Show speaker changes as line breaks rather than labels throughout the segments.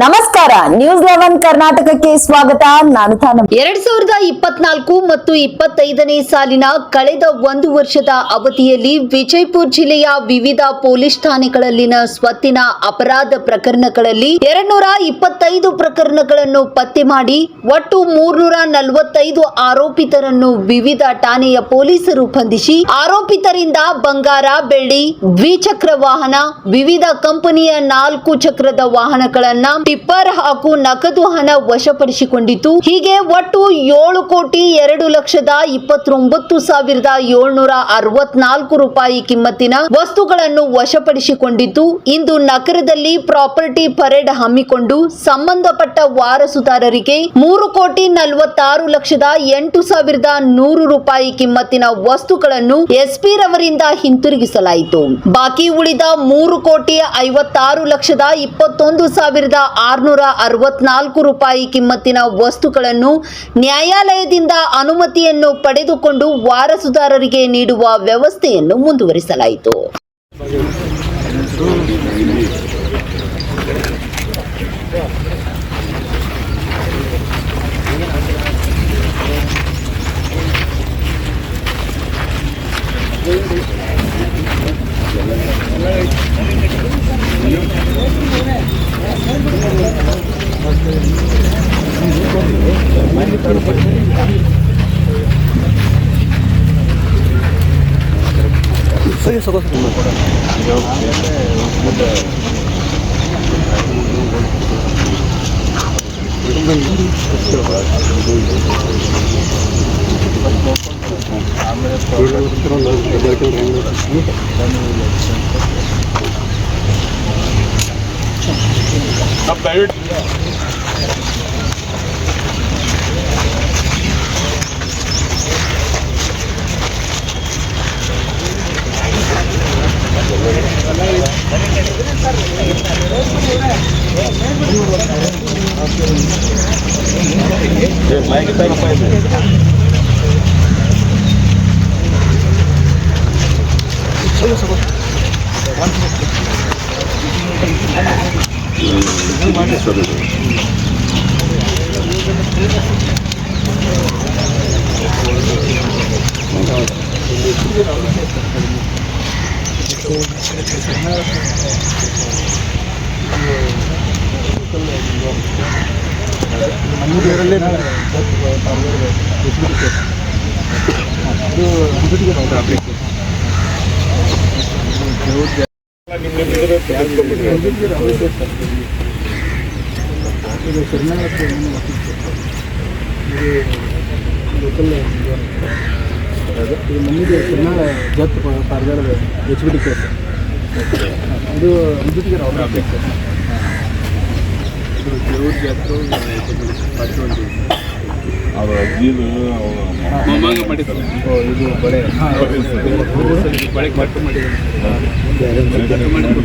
ನಮಸ್ಕಾರ, ನ್ಯೂಸ್ 11 ಕರ್ನಾಟಕಕ್ಕೆ ಸ್ವಾಗತ. ನಾನು ತಾನಮ್ಮ.
2024 ಮತ್ತು 25ನೇ ಸಾಲಿನ ಕಳೆದ ಒಂದು ವರ್ಷದ ಅವಧಿಯಲ್ಲಿ ವಿಜಯಪುರ ಜಿಲ್ಲೆಯ ವಿವಿಧ ಪೊಲೀಸ್ ಠಾಣೆಗಳಲ್ಲಿನ ಸ್ವತ್ತಿನ ಅಪರಾಧ ಪ್ರಕರಣಗಳಲ್ಲಿ 225 ಪ್ರಕರಣಗಳನ್ನು ಪತ್ತೆ ಮಾಡಿ ಒಟ್ಟು 345 ಆರೋಪಿತರನ್ನು ವಿವಿಧ ಠಾಣೆಯ ಪೊಲೀಸರು ಬಂಧಿಸಿ ಆರೋಪಿತರಿಂದ ಬಂಗಾರ, ಬೆಳ್ಳಿ, ದ್ವಿಚಕ್ರ ವಾಹನ, ವಿವಿಧ ಕಂಪನಿಯ 4 ಚಕ್ರದ ವಾಹನಗಳನ್ನ, ಟಿಪ್ಪರ್ ಹಾಗೂ ನಗದು ಹಣ ವಶಪಡಿಸಿಕೊಂಡಿತು. ಹೀಗೆ ಒಟ್ಟು 7,29,764 ರೂಪಾಯಿ ಕಿಮ್ಮತ್ತಿನ ವಸ್ತುಗಳನ್ನು ವಶಪಡಿಸಿಕೊಂಡಿದ್ದು, ಇಂದು ನಗರದಲ್ಲಿ ಪ್ರಾಪರ್ಟಿ ಪರೇಡ್ ಹಮ್ಮಿಕೊಂಡು ಸಂಬಂಧಪಟ್ಟ ವಾರಸುದಾರರಿಗೆ 3,46,08,100 ರೂಪಾಯಿ ಕಿಮ್ಮತ್ತಿನ ವಸ್ತುಗಳನ್ನು ಎಸ್ಪಿ ರವರಿಂದ ಹಿಂತಿರುಗಿಸಲಾಯಿತು. ಬಾಕಿ ಉಳಿದ 3,56,21,664 ರೂಪಾಯಿ ಕಿಮ್ಮತ್ತಿನ ವಸ್ತುಗಳನ್ನು ನ್ಯಾಯಾಲಯದಿಂದ ಅನುಮತಿಯನ್ನು ಪಡೆದುಕೊಂಡು ವಾರಸುದಾರರಿಗೆ ನೀಡುವ ವ್ಯವಸ್ಥೆಯನ್ನು ಮುಂದುವರಿಸಲಾಯಿತು.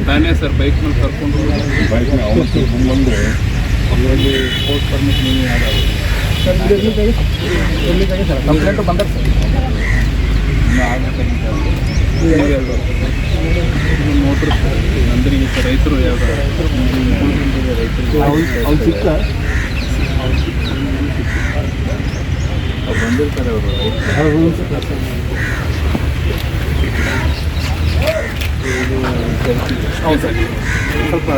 ತಾನೇ ಸರ್ ಬೈಕ್ ಮೇಲೆ ಕರ್ಕೊಂಡು ಬಂದರೆ ಸ್ಪೋರ್ಟ್ಸ್ ಪರ್ಮಿಟ್ ನೀವು ಕಂಪ್ಲೇಂಟು ಬಂದರೆ ಸರ್ ಮೋಟ್ರ್ ನಂದರಿಗೆ ಸರ್ ರೈತರು ರೈತರು ಅವ್ರು ಸಿಕ್ಕ ಅವ್ರು ಬಂದಿರ್ತಾರೆ ಅವರು ಹೌದು ಸರ್ ಸ್ವಲ್ಪ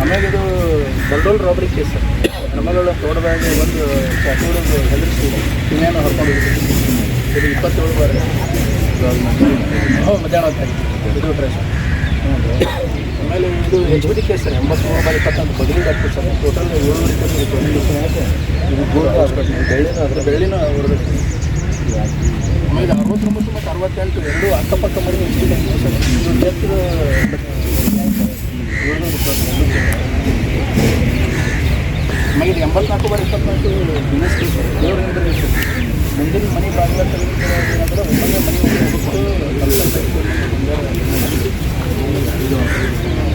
ಆಮೇಲೆ ಇದು ದೊಡ್ಡ ರಾಬರಿ ಕೇಸ್ ಸರ್. ನಮ್ಮಗಳ ತೋಟದಾಗಿ ಒಂದು ಚಾಕೂರು ಹೆದರಿಸಿ ಇನ್ನೇನು ಹೊರ್ಕೊಂಡಿದ್ದೀವಿ. ಇದು 27 ಬಾರಿ ಮಧ್ಯಾಹ್ನ ಇದು ಡ್ರೆಸ್. ಆಮೇಲೆ ಇದು HBD ಕೇಸ್ ಸರ್. 83 ಬಾರಿ 20 ಬದಲಿ ಡಾಕ್ಟರ್ ಸರ್. ಟೋಟಲ್ 7 ಇದು ಗೋಲ್ಡ್ ಹಾಸ್ಪಿಟ್ಲ್ ಬೆಳ್ಳಿನೂ ಅದರ ಬೆಳ್ಳಿನೂ ಹೊರಬೇಕು. ಆಮೇಲೆ 69 ಮತ್ತು 68 ಎರಡು ಅಕ್ಕಪಕ್ಕ ಮನೆ HBD ಸರ್. ಇದು ಡೆತ್ ಆಮೇಲೆ 84 ಬಾರಿ 24 ಬಿಸ್ನೆಸ್ ಕೇಸ್ ಸರ್. ದೇವ್ರ ಮುಂದಿನ ಮನೆ ಬಾಗಿಲ ಏನಾದ್ರೆ ಮನೆ ಹೋಗ್ಬಿಟ್ಟು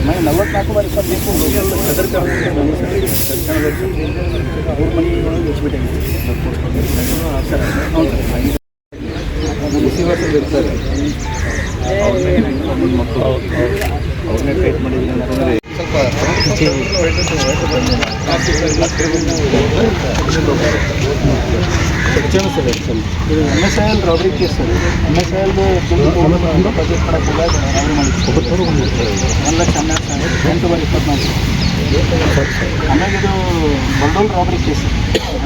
ಮನೆ 44 ಬಾರಿ 25 ಲೋಕಲ್ ಸದರ್ಕರ್ ಅವ್ರ ಮನೆಯೊಳಗೆ H B T sir receivers ಇರ್ತಾರೆ ಮಕ್ಕಳು ಅವ್ರನ್ನೇ ಟ್ರೈಟ್ ಮಾಡಿದ್ದೀನಿ ಅಂತಂದರೆ ಸೆಕ್ಷನ್ ಸರ್ ಇದು MSIL robbery case sir MSIL budget ಮಾಡಕ್ಕೆ ರಾಬರಿ ಮಾಡಿ 1,12,000 8 ಬಾರಿ 24 ಆಮೇಲೆ ಇದು ಬಂಡೋಲ್ ರಾಬರಿ ಕೇಸ್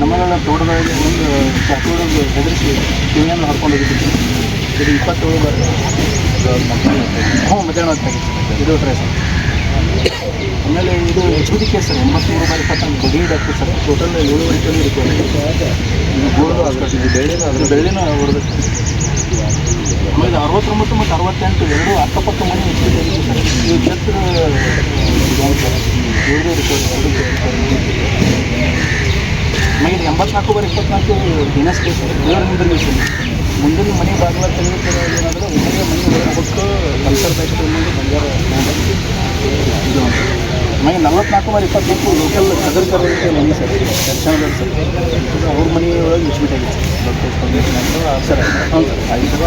ನಮ್ಮನೆಲ್ಲ ತೋಟದಲ್ಲಿ ಒಂದು ಚಾಕೋಡಲ್ಲಿ ಹೆದರಿಸಿ ಕಿವಿಯನ್ನು ಹರ್ಕೊಂಡು ಹೋಗಿದ್ದು ಇದು 27 ಬಾರಿ ಮಧ್ಯಾಹ್ನ ಹೊತ್ತಾಗಿತ್ತು ಇದು ಟ್ರೇಸ್ ಆಮೇಲೆ ಇದು H B T case sir 83 ಬಾರಿ 24 ಬಗ್ಲೀಡ್ ಆಗ್ತದೆ ಸರ್ ಟೋಟಲ್ 7 ಕೆಜಿ ಇರುತ್ತೆ ಇದು ಗೋಲ್ಡು ಹಾಸ್ಪಿಟಲ್ ಇದು ಬೆಳ್ಳಿನ ಹೊರಬೇಕು ಆಮೇಲೆ 69 ಮತ್ತು 68 ಎರಡು ಅಕ್ಕಪಕ್ಕ ಮನೆ ಎಚ್ ಬಿ ಟಿ ಆಗಿದೆ ಸರ್ ಇದು ಛತ್ರ ಇವ್ರದೇ ರಿಪೋರ್ಟ್ ಆಮೇಲೆ 84 ಬಾರಿ 24 ದಿನಸ್ ಕೇಸ್ ದೇವರ ನಿರ್ಮಿಸಿ ಮುಂದಿನ ಮನೆ ಬಾಗಿಲ ತೆಗೆದುಕೊಳ್ಳೋ ಏನಾದರೂ ಒಳ್ಳೆಯ ಮನೆ ಒಳಗೆ ಕೊಟ್ಟು ಕಲ್ಚರ್ ಬ್ಯಾಕ್ಟರಿ ಮುಂದೆ ಬಂಗಾರ ಇದು ಆಮೇಲೆ 44 ಬಾರಿ 24 ಲೋಕಲ್ ಸದರ್ಕರ್ ಮನೆ ಸರ್ ದರ್ಶನದ ಸರ್ ಅವ್ರ ಮನೆಯೊಳಗೆ ಎಚ್ ಬಿ ಟಿ ಆಗಿತ್ತು ಸರ್ ಹೌದು ಸರ್ ಆಗಿದ್ದು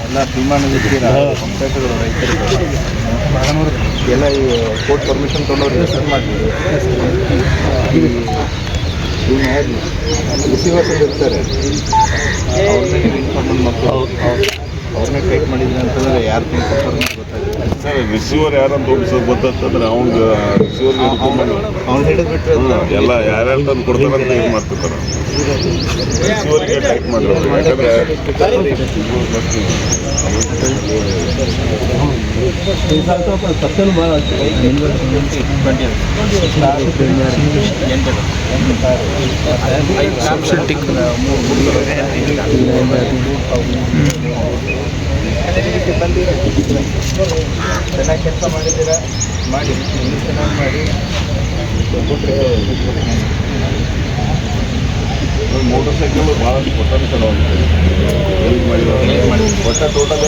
ಎಲ್ಲ ಡಿಮಾಂಡ್ ಪಂಚಾಯತ್ಗಳು ರೈತರು ಎಲ್ಲ ಈ ಕೋರ್ಟ್ ಪರ್ಮಿಷನ್ ತೊಗೊಂಡವ್ರು ರಿಜಿಸ್ಟರ್ ಮಾಡಿದ್ರು ರಿಸೀವರ್ಸ್ ಇರ್ತಾರೆ ಮಕ್ಕಳು ಅವ್ರನ್ನೇ ಟ್ರೈಟ್ ಮಾಡಿದ್ದೀನಿ ಅಂತಂದರೆ ಯಾರು ಕೊಡ್ತಾರೆ ಗೊತ್ತಾಗುತ್ತೆ
ಸರ್ ರಿಸೀವರ್ ಯಾರಂತ ಗೊತ್ತಂತಂದ್ರೆ ಅವ್ನಿಗೆ ರಿಸೀವರ್
ಅವ್ನು ಹಿಡಿದ್ಬಿಟ್ರೆ
ಎಲ್ಲ ಯಾರ್ಯಾರು ತಂದು ಕೊಡ್ತಾರೆ ಅಂತ ಇದು ಮಾಡ್ತಿರ್ತಾರೆ ರಿಸೀವರ್ಗೆ ಟೈಪ್ ಮಾಡಿರೋದು ಯಾಕಂದರೆ
ಸತ್ಯನು ಭಾಳ ಬಂದಿರ ಚೆನ್ನಾಗಿ ಕೆಲಸ ಮಾಡಿದ್ದೀರಾ ಮಾಡಿ ಚೆನ್ನಾಗಿ ಮಾಡಿ
ಮೋಟರ್ ಸೈಕಲ್ ಭಾಳಷ್ಟು ಪೊಟೆನ್ಷಿಯಲ್ ಒಟ್ಟ ಟೋಟಲ್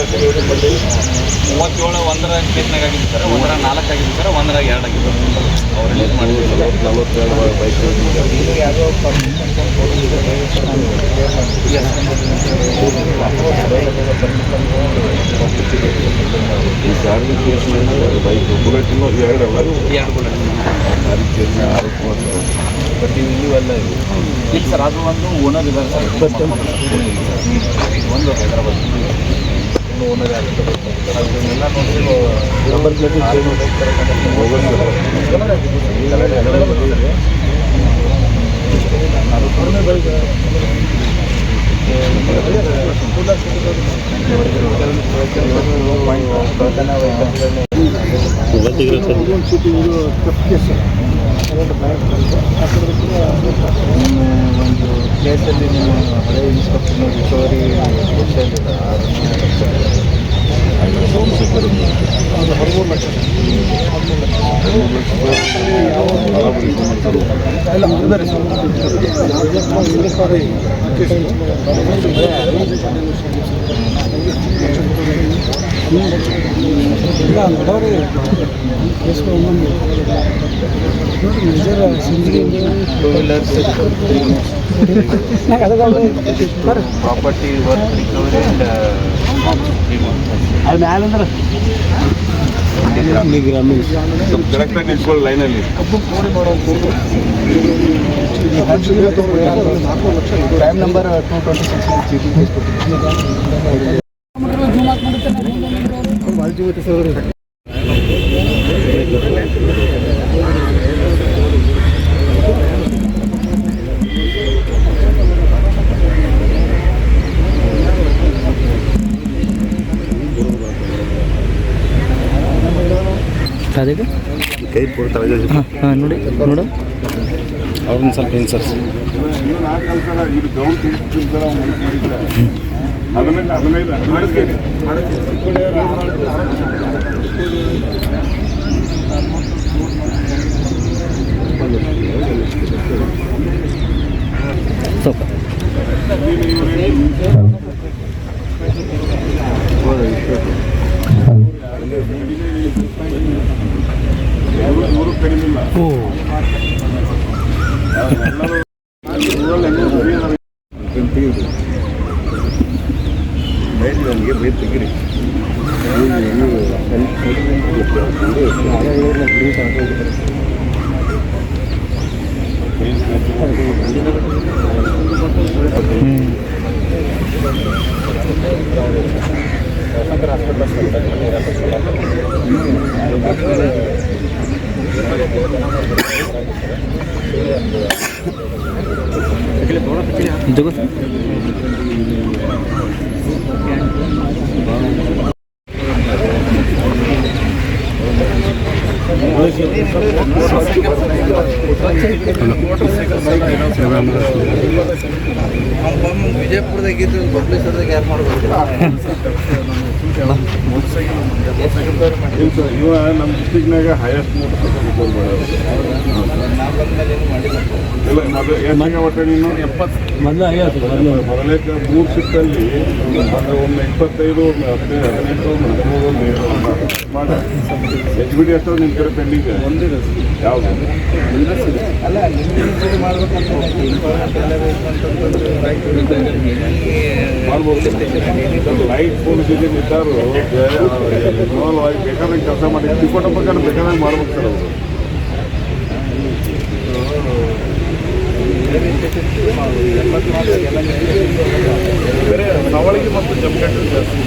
ಬಂದು
37 ಒಂದರ ಕೇಸ್ನಾಗ ಆಗಿದ್ದು ಸರ್ 1ರ 4 ಆಗಿದ್ದು ಸರ್ 1ರ 2 ಆಗಿದ್ದು ಅವ್ರು ರಿಲೀಸ್ ಮಾಡಿದ್ರು
42 ಬೈಕ್
ಯಾವುದೋ
ಈ ಸಾರಿಗೆ ಕೇಸ್ನಲ್ಲಿ ಬೈಕ್ ಬುಲೆಟಿನ್ನು 2 ಅಲ್ಲ
2 ಬುಲೆಟ್
ಸಾರಿಗೆ ಕೇಸ್ನ 6
ಬಟ್ ಇಲ್ಲಿವಲ್ಲ ಇಲ್ಲ ಸರ್ ಅದು ಒಂದು ಓನರ್ ಇದ್ದಾರೆ ಸರ್ ಫಸ್ಟ್ ಟೈಮ್ ಒಂದು ಹೈದರಾಬಾದ್ ಓನರ್ ಅದನ್ನೆಲ್ಲ ನೋಡಿ ನಂಬರ್ ಪ್ಲೇಟ್ ಒಂದು ಪ್ಲೇಸಲ್ಲಿ ನೀವು ಹಳೆ ಇನ್ಸ್ಪೆಕ್ಟರ್ ರಿಕವರಿ ಅದು 13 ಲಕ್ಷ ಇಲ್ಲ ಅದೇ ಇಲ್ಲ ನೋಡ್ರಿ two wheelers property work recovery ಅದು ಮ್ಯಾಲಂದ್ರೆ
ಕರೆಕ್ಟಾಗಿ ನಿಂತ್ಕೊಳ್ಳಿ ಲೈನಲ್ಲಿ
ಟೈಮ್ ನಂಬರ್ 226
ಅದಕ್ಕೆ
ಕೈ ಕೊಡ್ತಾರೆ
ಹಾಂ ನೋಡಿ ನೋಡು
ಅವ್ರನ್ನ ಸ್ವಲ್ಪ ಇನ್ಸರ್ಸಿ
ಇದು ಗೌನ್
ಸ್ವಲ್ಪ
ಇವರು ಕಡಿಮೆ ಇಲ್ಲ
ಓ
ನನಗೆ ಬೈಕ್ ತೆಗೀರಿ
ಜಗೋ
ವಿಜಯಪುರದಾಗಿದ್ದು ಬಬ್ಲೇಶ್ವರದಾಗ ಯಾರು ಮಾಡ್ಬೇಕು
ಇವ ನಮ್ಮ ಡಿಸ್ಟಿಕ್ನಾಗ ಹೈಯೆಸ್ಟ್ ಮೋಟರ್ ಇಲ್ಲ ಮೊದಲು ಒಟ್ಟು ನೀನು 70 ಮೊದಲೇ 3 ಶಿಫ್ಟಲ್ಲಿ ಒಮ್ಮೆ 25 ಒಮ್ಮೆ 18 ಮಾಡಿ HBD ಅಷ್ಟು ನಿಮ್ಮ ಕಡೆ ಪೆಂಡಿಂಗ್ ಯಾವುದು
ಅಲ್ಲ ನಿಮ್ಗೆ ಮಾಡ್ಬೇಕಂತ
ಮಾಡ್ಬೋದು ಲೈಟ್ ಫೋನ್ ಜೊತೆ ಇದ್ದಾರು ಬೇಕಾದಂಗೆ ಕೆಲಸ ಮಾಡಿ ತಿಕ್ಕೊಟ್ಟ ಪ್ರಕಾರ ಬೇಕಾದಂಗೆ ಮಾಡ್ಬೇಕು ಸರ್ ಅವರು ಬೇರೆ ಸವಾಲಿಗೆ ಮತ್ತು ಜಮಖಂಡಿ ಜಾಸ್ತಿ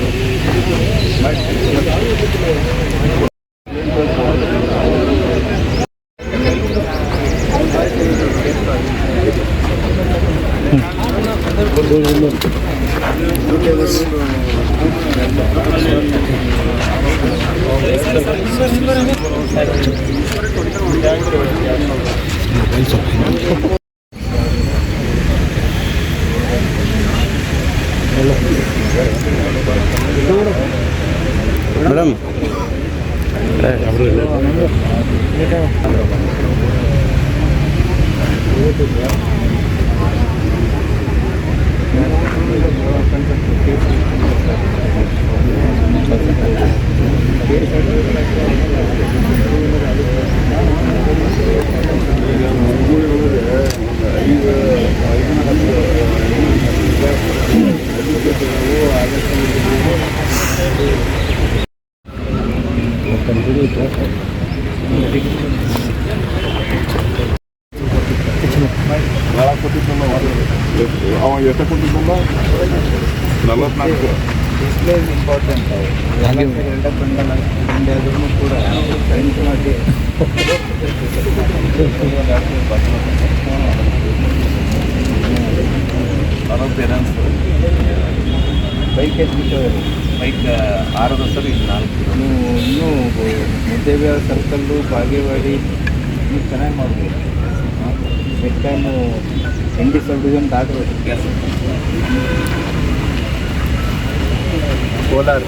ಮೇಡಮ್
ಅವ ಎಷ್ಟು ಕೊಟ್ಟಿದ್ದಲ್ಲ 44
ಡಿಸ್ಪ್ಲೇ ಇಂಪಾರ್ಟೆಂಟ್ ಆದ್ರೂ ಕೂಡ ಪ್ರಿಂಟ್ ಮಾಡಿ ಪೇರೆಂಟ್ಸ್ ಬೈಕ್ ಎಷ್ಟು ಬೈಕ್ 6 ಸರ್ ಈಗ 4 ನೀವು ಇನ್ನೂ ಮುದ್ದೇಬಿಹಾಳ ಸರ್ಕಲ್ಲು ಬಾಗೇವಾಡಿ ನೀವು ಚೆನ್ನಾಗಿ ಮಾಡ್ಬೋದು next time ND subdivision ದಾಟಬೇಕು ಕೋಲಾರ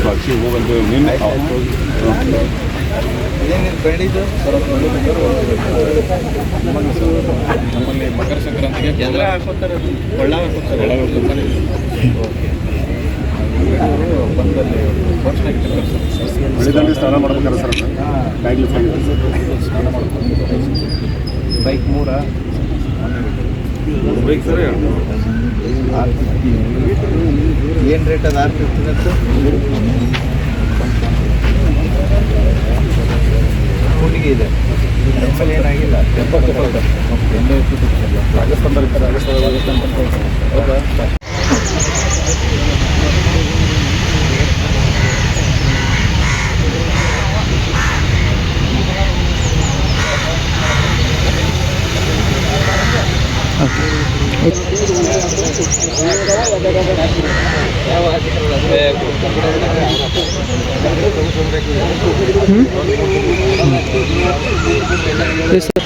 ಸಾಕ್ಷಿ ಹೋಗಂತ ನಿನ್ನೆ
ಇದೇನಿದು ಬೆಳೆದು
ನಮ್ಮಲ್ಲಿ ಮಕರ ಸಂಕ್ರಾಂತಿಗೆ
ಎಲ್ಲ ಹಾಕೋತಾರೆ ಕೊಳ್ಳ ಹಾಕೋತಾರೆ ಓಕೆ ಬಂದಲ್ಲಿ
ಬೆಳಿದಂಡಿ ಸ್ನಾನ ಮಾಡ್ಬೇಕಾರೆ ಸರ್ ಬ್ಯಾಗ್ಲಿ
ಸ್ನಾನ ಮಾಡ್ಕೊಂಡು ಬೈಕ್ 3
ಬೈಕ್ ಸರ್
ಏನು ರೇಟ್ ಅದು 650 ಕೂಲಿಗೆ ಇದೆ ನಮ್ಮಲ್ಲಿ ಏನಾಗಿಲ್ಲ 70
ರಾಜಸ್ಥಾನ
ಹೌದಾ
yes sir.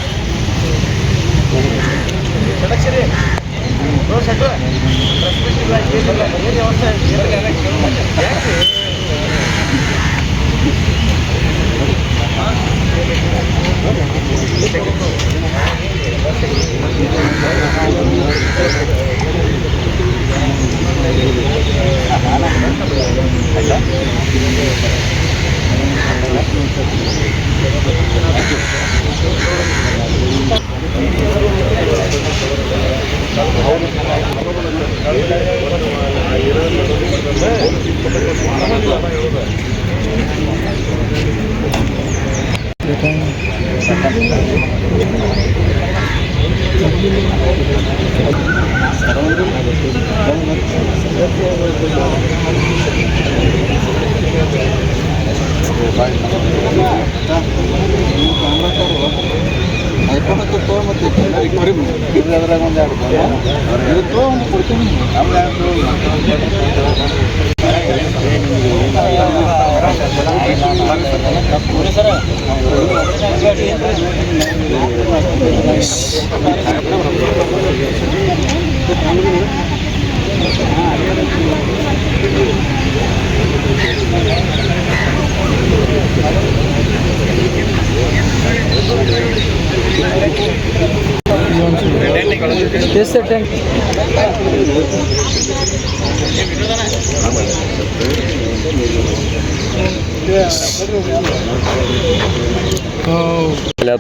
Yes sir, tank.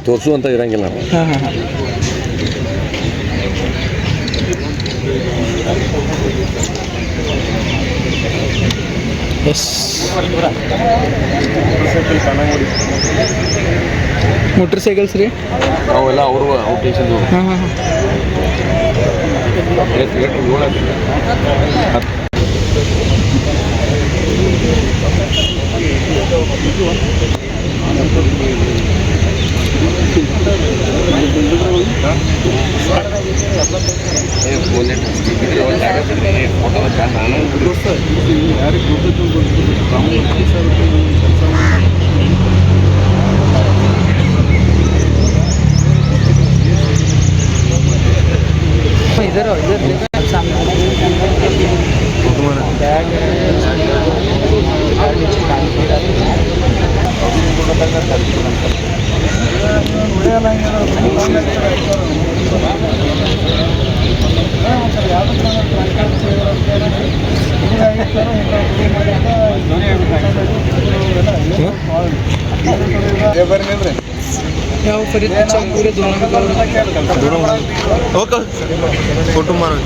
ತೋರಿಸುವಂತ ಇರಂಗಿಲ್ಲ.
ಹಾಂ ಹಾಂ ಹಾಂ. ಎಸ್. ಮೋಟ್ರ್ ಸೈಕಲ್ಸ್ ರೀ
ಅವೆಲ್ಲ ಅವರು ಔಟೇಷನ್.
ಹಾಂ ಹಾಂ ಹಾಂ. इधर सामने ಯಾವ ಫರೀದ್ पूरे दोनों
ಓಕೆ ಫೋಟೋ ಮಾರೋ.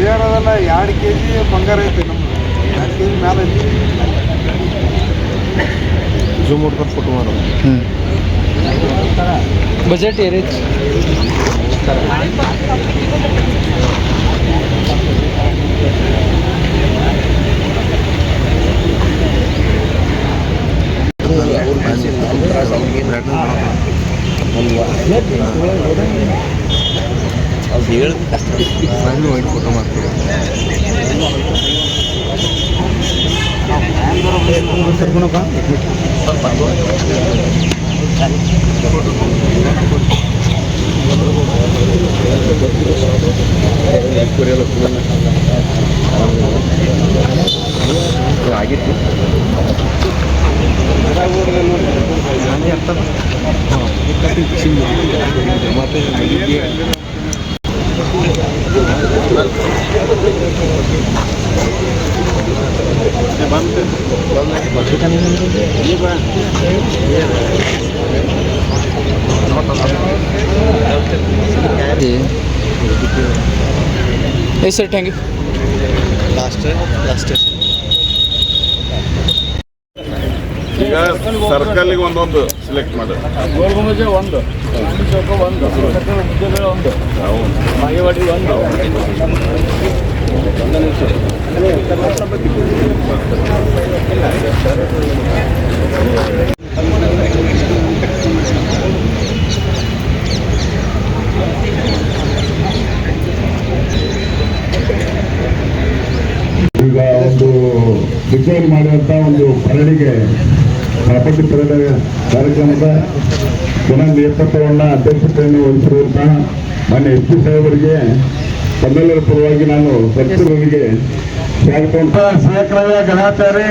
ಇರೋದಲ್ಲ 2 kg ಬಂಗಾರ ಐತಿ ನಮ್ದು, 2 kg ಮ್ಯಾಲೆ ಐತಿ.
ಜೂಮ್ ಮಾಡ್ಕೊಂಡು ಫೋಟೋ ಮಾರೋ.
ಬಜೆಟ್ ಏರೈತಿ.
ವೈಟ್ ಫೋಟೋ ಮಾಡ್ತೀವಿ. ಆಗಿತ್ತು
ಎಸ್ ಸರ್, ಥ್ಯಾಂಕ್ ಯು.
ಈಗ ಸರ್ಕಲ್ಗೆ ಒಂದೊಂದು ಸೆಲೆಕ್ಟ್ ಮಾಡಿ.
ಗೋಲ್ ಗುಂಬಜ್ 1 ಚೌಕ ಒಂದು, ಮುದ್ದೆಬೇಳೆ ಒಂದು, ಮಾಗೇವಾಡಿ ಒಂದು.
ಈಗ ಒಂದು ಡಿಕ್ಲೇರ್ ಮಾಡುವಂಥ ಒಂದು ಪರಡಿಗೆ ಪ್ರಾಪರ್ಟಿ ಪರಡ ಕಾರ್ಯಕ್ರಮದ ಪುನಃ ನೇತೃತ್ವವನ್ನು ಅಧ್ಯಕ್ಷತೆಯನ್ನು ವಹಿಸಿರುವಂತಹ ಮಾನ್ಯ ಎಸ್ ಪಿ ಸಾಹೇಬರಿಗೆ ತಮ್ಮೆಲ್ಲರ ಪರವಾಗಿ ನಾನು ಸಚಿವರಿಗೆ ಸ್ವಾಗತ. ಸಹಕಾರ ಗಣಾಚಾರಿ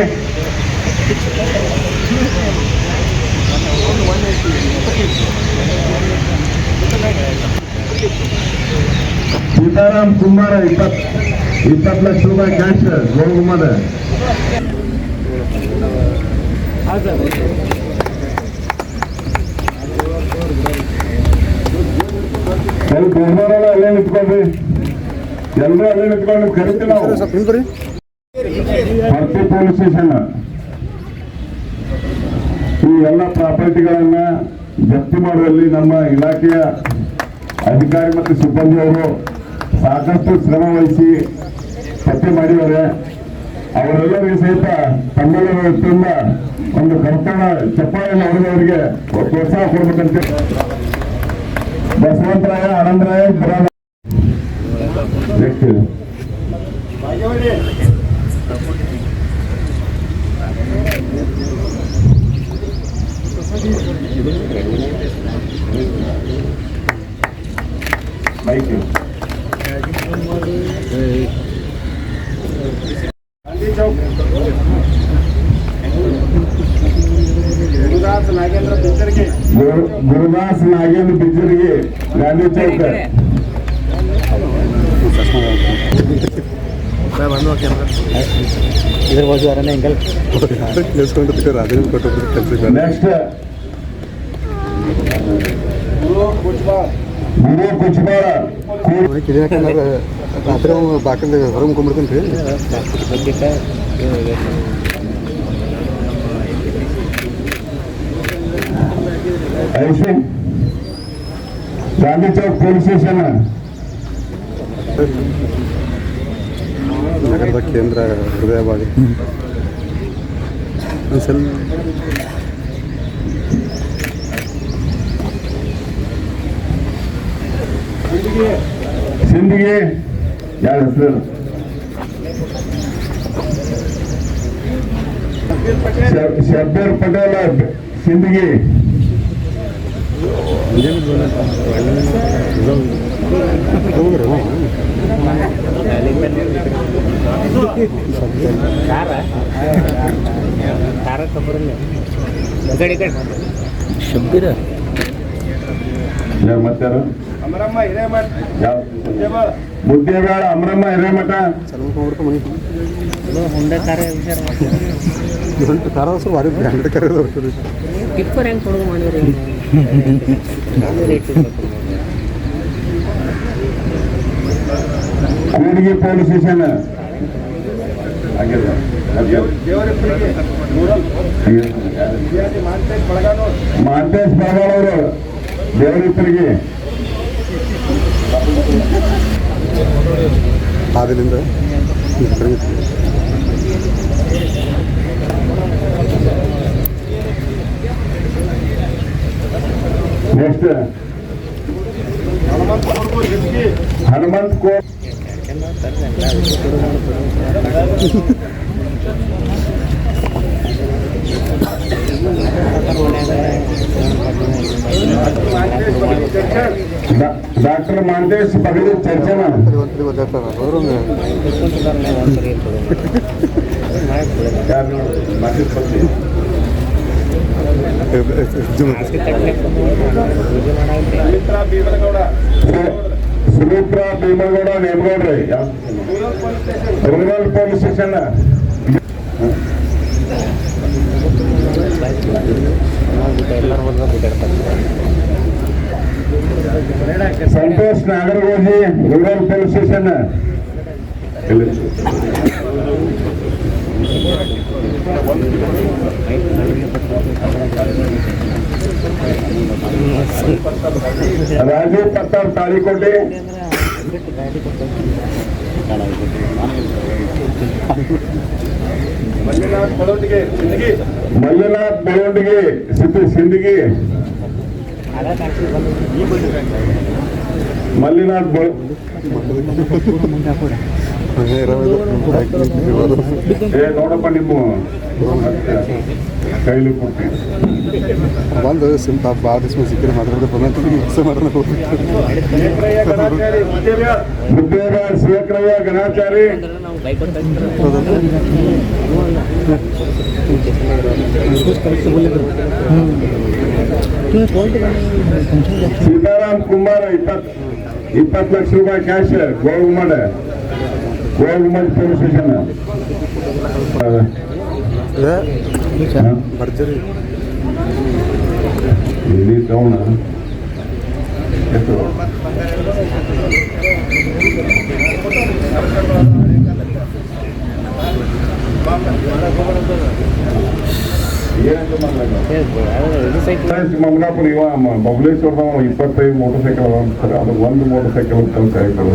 ಸೀತಾರಾಮ್ ಕುಮಾರ್ 20 ಲಕ್ಷ ರೂಪಾಯಿ ಕ್ಯಾಶ್ ಗೋಗುಮ್ಮದ. ಸ್ವಲ್ಪ ಒಬ್ಬರೆಲ್ಲ ಅಲ್ಲೇ ನಿಂತ್ಕೊಂಡ್ರಿ, ಎಲ್ಲರೂ ಅಲ್ಲೇ ನಿಂತ್ಕೊಂಡು ಕರಿತೀವಿ ನಾವು. ಪರ್ತಿ ಪೊಲೀಸ್ ಸ್ಟೇಷನ್ ಈ ಎಲ್ಲ ಪ್ರಾಪರ್ಟಿಗಳನ್ನ ಜಪ್ತಿ ಮಾಡುವಲ್ಲಿ ನಮ್ಮ ಇಲಾಖೆಯ ಅಧಿಕಾರಿ ಮತ್ತು ಸಿಬ್ಬಂದಿ ಅವರು ಸಾಕಷ್ಟು ಶ್ರಮ ವಹಿಸಿ ಪತ್ತೆ ಮಾಡಿದ್ದಾರೆ. ಅವರೆಲ್ಲರಿಗೂ ಸಹಿತ ತಮ್ಮೆಲ್ಲರ ವತಿಯಿಂದ ಒಂದು ಕರ್ತವ್ಯ ಚಪ್ಪಾಳೆಯನ್ನು ಹೊಡೆದವರಿಗೆ ಪ್ರೋತ್ಸಾಹ ಕೊಡಬೇಕಂತ ಬಸವಂತರಾಯ ಆನಂದರಾಯ ಬರಾಲ. ಬೈಕ್ ಗುರುದಾಸ್ ನಾಗೇಂದ್ರ ಬಿಜ್ಜರಿಗೆ ಗಾಂಧಿ ಚೌಕ.
ಇದ್ರ ಬಾಜು ಯಾರನ್ನ ಹೆಂಗಲ್
ನೆಕ್ಸ್ಟ್ ಗುರು ಕುಚ್ಬಾಳ
ರಾತ್ರಿ ಬಾಕಂದ ಹೊರ ಮುಕೊಂಡ್ಬಿಡ್ತೀನಿ
ಐಸಿ ಗಾಂಧಿ ಚೌಕ್ ಪೊಲೀಸ್ ಸ್ಟೇಷನ್
ನಗರದ ಕೇಂದ್ರ ಹೃದಯ ಭಾಗ
ಸಿಂಧಿಗೆ ಯಾರ ಹೆಸರು ಶಬ್ಬೀರ್ ಪಟೇಲ್ ಸಿಂಧಿಗೆ.
ಶಬ್ಬೀರ
ಮತ್ತಾರು ಮುದ್ದೇಬೇಡ ಅಮರಮ್ಮ ಹಿರೇಮಠ.
ಭಾರಿ ಬ್ರ್ಯಾಂಡೆಡ್ ಕರೆ
ಟಿಪ್ಪರ್ ಹೆಂಗೆ ಕೊಡೋದು ಮಾಡಿರಿ
ಕೂಡ್ಗಿ ಪೊಲೀಸ್ ಸ್ಟೇಷನ್ ಮಾಂತೇಶ್ ಬಾಗಾಳ್ ಅವರು ದೇವರಿಪ್ಪರಿಗೆ.
ಆದರಿಂದ
ನೆಕ್ಸ್ಟ್ ಹನುಮಂತ್ ಕೋಟ್ ಡಾಕ್ಟರ್ ಮಾಂತೇಶ್ ಪಗಡಿ ಚರ್ಚನ ಸುಮಿತ್ರಾ ಭೀಮಗೌಡ ನೇಮಗೌಡ್ರಿ rural police station. Santosh Nagaragoji rural police station. Rajeev Pattar Talikote,
Manjunath ಬಡೋಟಿಗೆ ಸಿಂದಗಿ,
ಮಲ್ಲಿನಾಥ್ ಬೆಳವಣಿಗೆ ಸಿಂದಗಿ, ಮಲ್ಲಿನಾಥ್ ನೋಡಪ್ಪ ನಿಮ್ಮ ಕೈಲಿ ಕೊಡ್ತೀನಿ.
ಬಂದು ಸಿಂಪ ಭಾಳ ದಿವಸ ಸಿಕ್ಕಿದ್ರೆ ಮಾತಾಡೋದು ಬಂದಂತ ಮಿಕ್ಸ ಮಾಡೋಣ
ಶೇಖರಯ್ಯ ಗಣಾಚಾರಿ
ಮುದ್ದೇರ ಶೇಖರಯ್ಯ ಗಣಾಚಾರಿ,
ನಾವು ಬೈಕ್
ಸೀತಾರಾಮ್ ಕುಮಾರ್ 20 ಲಕ್ಷ ರೂಪಾಯಿ ಕ್ಯಾಶ್ ಗೋಗುಮಡ ಪೊಲೀಸ್ ಸ್ಟೇಷನ್.
ಭರ್ಜರಿ
ಇಲ್ಲಿ ತಗೋಣ ಎಷ್ಟು ಮಮನಾಪುರ ಇವ ಬಬಲೇಶ್ವರದ 25 ಮೋಟರ್ ಸೈಕಲ್ ಅದ ಅಂತಾರೆ. ಅದು ಒಂದು ಮೋಟರ್ ಸೈಕಲ್ ಅಂತ ಹೇಳ್ತಾರೆ.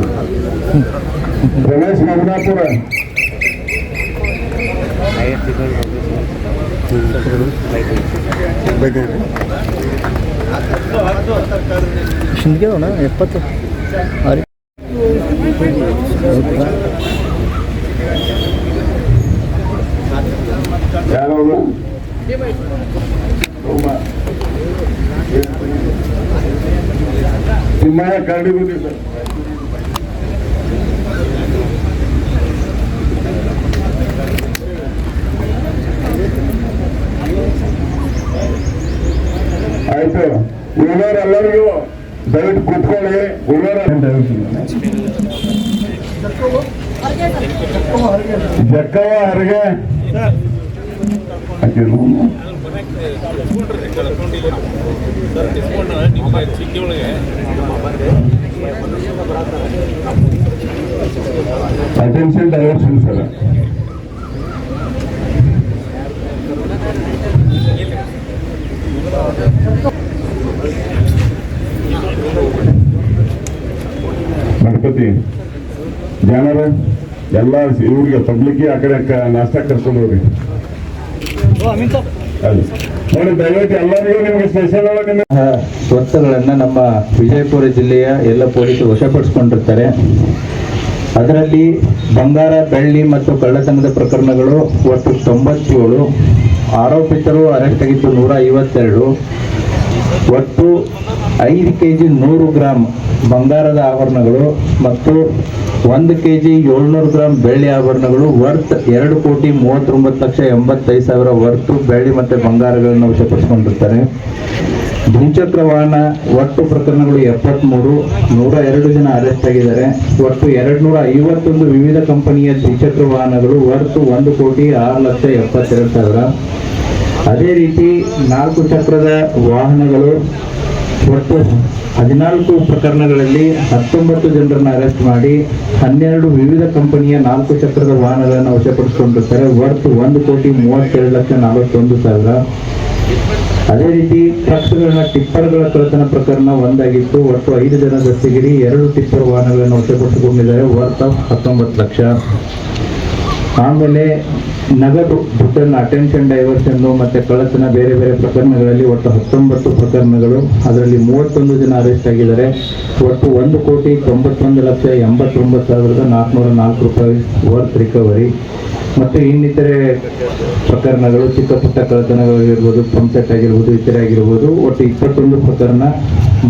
ರಮೇಶ್ ಮಮನಾಪುರ,
ಶಿಂದಿಗೆ 70
ಯಾರವರು ತಿಮ್ಮಯ್ಯ ಕರಡಿ ಬಂದಿದ್ದ. ಆಯ್ತು, ಉಳ್ಳವರೆಲ್ಲರಿಗೂ ದಯವಿಟ್ಟು ಕೂತ್ಕೊಳ್ಳಿ. ಜಕ್ಕವ್ವ ಹೊರಗೆ ಅಟೆನ್ಷನ್ ಡೈವರ್ಷನ್ ಸರ್. ಗಣಪತಿ ಜಾನರ ಎಲ್ಲ ಇವ್ರಿಗೆ ಪಬ್ಲಿಕ್ಗೆ ಆ ಕಡೆ ನಾಷ್ಟ ಕರ್ಕೊಂಡು ಹೋಗ್ರಿ. ನೋಡಿ ದಯವಿಟ್ಟು ಎಲ್ಲರಿಗೂ ನಿಮಗೆ ಸ್ಪೆಷಲ್ ಒಳಗೆ
ವಸ್ತುಗಳನ್ನು ನಮ್ಮ ವಿಜಯಪುರ ಜಿಲ್ಲೆಯ ಎಲ್ಲ ಪೊಲೀಸರು ವಶಪಡಿಸಿಕೊಂಡಿರ್ತಾರೆ. ಅದರಲ್ಲಿ ಬಂಗಾರ, ಬೆಳ್ಳಿ ಮತ್ತು ಕಳ್ಳತನದ ಪ್ರಕರಣಗಳು ಒಟ್ಟು 97, ಆರೋಪಿತರು ಅರೆಸ್ಟ್ ಆಗಿದ್ದು 152, ಒಟ್ಟು 5 kg 100 ಗ್ರಾಂ ಬಂಗಾರದ ಆಭರಣಗಳು ಮತ್ತು 1 kg 700 ಗ್ರಾಂ ಬೆಳ್ಳಿ ಆಭರಣಗಳು ವರ್ತ್ 2,39,85,000 ವರ್ತು ಬೆಳ್ಳಿ ಮತ್ತು ಬಂಗಾರಗಳನ್ನು ವಶಪಡಿಸಿಕೊಂಡಿರ್ತಾರೆ. ದ್ವಿಚಕ್ರ ವಾಹನ ಒಟ್ಟು ಪ್ರಕರಣಗಳು 73, 102 ಜನ ಅರೆಸ್ಟ್ ಆಗಿದ್ದಾರೆ. ಒಟ್ಟು 251 ವಿವಿಧ ಕಂಪನಿಯ ದ್ವಿಚಕ್ರ ವಾಹನಗಳು ವರ್ತು 1,06,72,000. ಅದೇ ರೀತಿ 4 ಚಕ್ರದ ವಾಹನಗಳು ಒಟ್ಟು 14 ಪ್ರಕರಣಗಳಲ್ಲಿ 19 ಜನರನ್ನು ಅರೆಸ್ಟ್ ಮಾಡಿ 12 ವಿವಿಧ ಕಂಪನಿಯ 4 ಚಕ್ರದ ವಾಹನಗಳನ್ನು ವಶಪಡಿಸಿಕೊಂಡಿರ್ತಾರೆ. ವರ್ತ್ 1,37,41,000. ಅದೇ ರೀತಿ ಟ್ರಕ್ಸ್ಗಳನ್ನ ಟಿಪ್ಪರ್ಗಳ ಕಳ್ಳತನ ಪ್ರಕರಣ ಒಂದಾಗಿತ್ತು. ಒಟ್ಟು 5 ಜನ ದಸ್ತಗಿರಿ 2 ಟಿಪ್ಪರ್ ವಾಹನಗಳನ್ನು ವಶಪಡಿಸಿಕೊಂಡಿದ್ದಾರೆ. ವರ್ತ್ 19 ಲಕ್ಷ. ಆಮೇಲೆ ನಗದು ದುಡ್ಡನ್ನು ಅಟೆನ್ಷನ್ ಡೈವರ್ಷನ್ ಮತ್ತೆ ಕಳ್ಳತನ ಬೇರೆ ಬೇರೆ ಪ್ರಕರಣಗಳಲ್ಲಿ ಒಟ್ಟು 19 ಪ್ರಕರಣಗಳು. ಅದರಲ್ಲಿ 31 ಜನ ಅರೆಸ್ಟ್ ಆಗಿದ್ದಾರೆ. ಒಟ್ಟು 1,91,89,404 ರೂಪಾಯಿ ವರ್ತ್ ರಿಕವರಿ. ಮತ್ತು ಇನ್ನಿತರೆ ಪ್ರಕರಣಗಳು ಚಿಕ್ಕ ಪುಟ್ಟ ಕಳ್ಳತನಗಳಿರ್ಬೋದು, ಪಂಪ್ಸೆಟ್ ಆಗಿರ್ಬೋದು, ಇತರೆ ಆಗಿರ್ಬೋದು. ಒಟ್ಟು 21 ಪ್ರಕರಣ,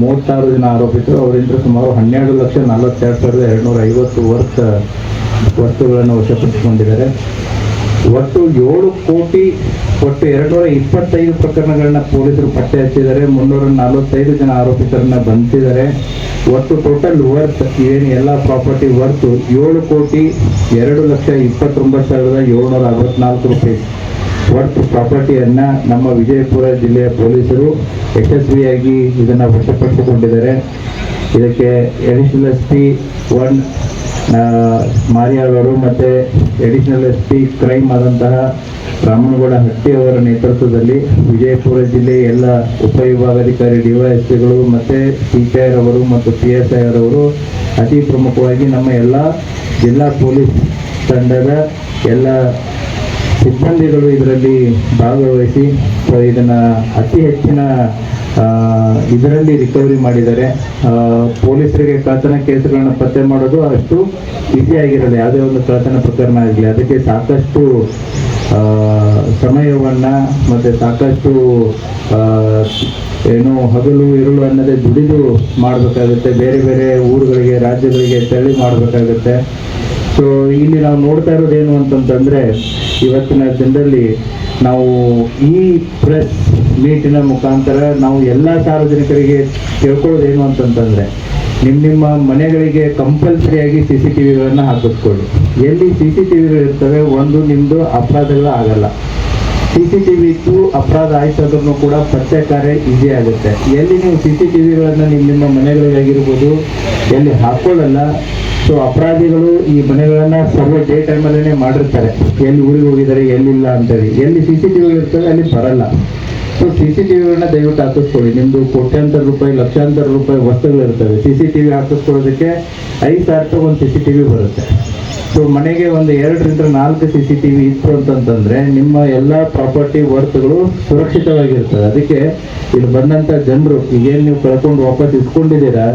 36 ಜನ ಆರೋಪಿತರು. ಅವರಿಂದ ಸುಮಾರು 12,42,250 ವರ್ತ್ ವಸ್ತುಗಳನ್ನು ವಶಪಡಿಸಿಕೊಂಡಿದ್ದಾರೆ. ಒಟ್ಟು 7 ಕೋಟಿ ಒಟ್ಟು 225 ಪ್ರಕರಣಗಳನ್ನ ಪೊಲೀಸರು ಪತ್ತೆ ಹಚ್ಚಿದ್ದಾರೆ. 345 ಜನ ಆರೋಪಿತರನ್ನ ಬಂಧಿಸಿದ್ದಾರೆ. ಒಟ್ಟು ಟೋಟಲ್ ವರ್ತ್ ಏನು ಎಲ್ಲ ಪ್ರಾಪರ್ಟಿ ವರ್ತ್ 7,29,764 ರೂಪಾಯಿ ವರ್ತ್ ಪ್ರಾಪರ್ಟಿಯನ್ನ ನಮ್ಮ ವಿಜಯಪುರ ಜಿಲ್ಲೆಯ ಪೊಲೀಸರು ಯಶಸ್ವಿಯಾಗಿ ಇದನ್ನ ವಶಪಡಿಸಿಕೊಂಡಿದ್ದಾರೆ. ಇದಕ್ಕೆ ಅಡಿಷನಲ್ SP 1 ಮಾರಿಯಾಳ್ ಅವರು ಮತ್ತು ಎಡಿಷನಲ್ SP ಕ್ರೈಮ್ ಆದಂತಹ ರಾಮನಗೌಡ ಹಟ್ಟಿ ಅವರ ನೇತೃತ್ವದಲ್ಲಿ ವಿಜಯಪುರ ಜಿಲ್ಲೆ ಎಲ್ಲ ಉಪವಿಭಾಗಾಧಿಕಾರಿ DYSPಗಳು ಮತ್ತು CPI ಅವರು ಮತ್ತು PSI ಅವರು ಅತಿ ಪ್ರಮುಖವಾಗಿ ನಮ್ಮ ಎಲ್ಲ ಜಿಲ್ಲಾ ಪೊಲೀಸ್ ತಂಡದ ಎಲ್ಲ ಸಿಬ್ಬಂದಿಗಳು ಇದರಲ್ಲಿ ಭಾಗವಹಿಸಿ ಇದನ್ನು ಅತಿ ಹೆಚ್ಚಿನ ಇದರಲ್ಲಿ ರಿಕವರಿ ಮಾಡಿದ್ದಾರೆ. ಪೊಲೀಸರಿಗೆ ಕಳ್ಳತನ ಕೇಸುಗಳನ್ನ ಪತ್ತೆ ಮಾಡೋದು ಅಷ್ಟು ಈಸಿ ಆಗಿರಲ್ಲ. ಯಾವುದೇ ಒಂದು ಕಳ್ಳತನ ಪ್ರಕರಣ ಆಗಲಿ ಅದಕ್ಕೆ ಸಾಕಷ್ಟು ಸಮಯವನ್ನು ಮತ್ತು ಸಾಕಷ್ಟು ಏನು ಹಗಲು ಇರುಳು ಅನ್ನೋದೇ ದುಡಿದು ಮಾಡಬೇಕಾಗುತ್ತೆ. ಬೇರೆ ಬೇರೆ ಊರುಗಳಿಗೆ ರಾಜ್ಯಗಳಿಗೆ ತೆರಳಿ ಮಾಡಬೇಕಾಗುತ್ತೆ. ಸೊ ಇಲ್ಲಿ ನಾವು ನೋಡ್ತಾ ಇರೋದೇನು ಅಂತಂತಂದರೆ ಇವತ್ತಿನ ದಿನದಲ್ಲಿ ನಾವು ಈ ಪ್ರೆಸ್ ಮೀಟಿನ ಮುಖಾಂತರ ನಾವು ಎಲ್ಲ ಸಾರ್ವಜನಿಕರಿಗೆ ಕೇಳ್ಕೊಳ್ಳೋದೇನು ಅಂತಂತಂದರೆ ನಿಮ್ಮ ಮನೆಗಳಿಗೆ ಕಂಪಲ್ಸರಿಯಾಗಿ CCTVಗಳನ್ನು ಹಾಕಿಸ್ಕೊಳ್ಳಿ. ಎಲ್ಲಿ CCTVಗಳು ಇರ್ತವೆ ಒಂದು ನಿಮ್ಮದು ಅಪರಾಧಗಳು ಆಗಲ್ಲ. CCTV ಇತ್ತು ಅಪರಾಧ ಆಯ್ತಾದ್ರೂ ಕೂಡ ಪತ್ತೆ ಕಾರ್ಯ ಈಸಿ ಆಗುತ್ತೆ. ಎಲ್ಲಿ ನೀವು CCTVಗಳನ್ನು ನಿಮ್ಮ ಮನೆಗಳಿಗಾಗಿರ್ಬೋದು ಎಲ್ಲಿ ಹಾಕೊಳ್ಳಲ್ಲ, ಸೊ ಅಪರಾಧಿಗಳು ಈ ಮನೆಗಳನ್ನು ಸರ್ವೆ ಡೇ ಟೈಮಲ್ಲೇ ಮಾಡಿರ್ತಾರೆ, ಎಲ್ಲಿ ಊರಿಗೆ ಹೋಗಿದ್ದಾರೆ ಎಲ್ಲಿಲ್ಲ ಅಂತೇಳಿ. ಎಲ್ಲಿ CCTV ಇರ್ತವೆ ಅಲ್ಲಿ ಬರಲ್ಲ. ಸೊ CCTVಗಳನ್ನ ದಯವಿಟ್ಟು ಹಾಕಿಸ್ಕೊಳ್ಳಿ. ನಿಮ್ಮದು ಕೋಟ್ಯಾಂತರ ರೂಪಾಯಿ ಲಕ್ಷಾಂತರ ರೂಪಾಯಿ ವಸ್ತುಗಳು ಇರ್ತವೆ. CCTV ಹಾಕಿಸ್ಕೊಳ್ಳೋದಕ್ಕೆ 5,000 ರೂಪಾಯಿ ಒಂದು CCTV ಬರುತ್ತೆ. ಸೊ ಮನೆಗೆ ಒಂದು 2 ರಿಂದ 4 CCTV ಇತ್ತು ಅಂತಂತಂದರೆ ನಿಮ್ಮ ಎಲ್ಲ ಪ್ರಾಪರ್ಟಿ ವರ್ತುಗಳು ಸುರಕ್ಷಿತವಾಗಿರ್ತದೆ. ಅದಕ್ಕೆ ಇಲ್ಲಿ ಬಂದಂಥ ಜನರು ಈಗೇನು ನೀವು ಕಳ್ಕೊಂಡು ವಾಪಸ್ ಇಸ್ಕೊಂಡಿದ್ದೀರಾ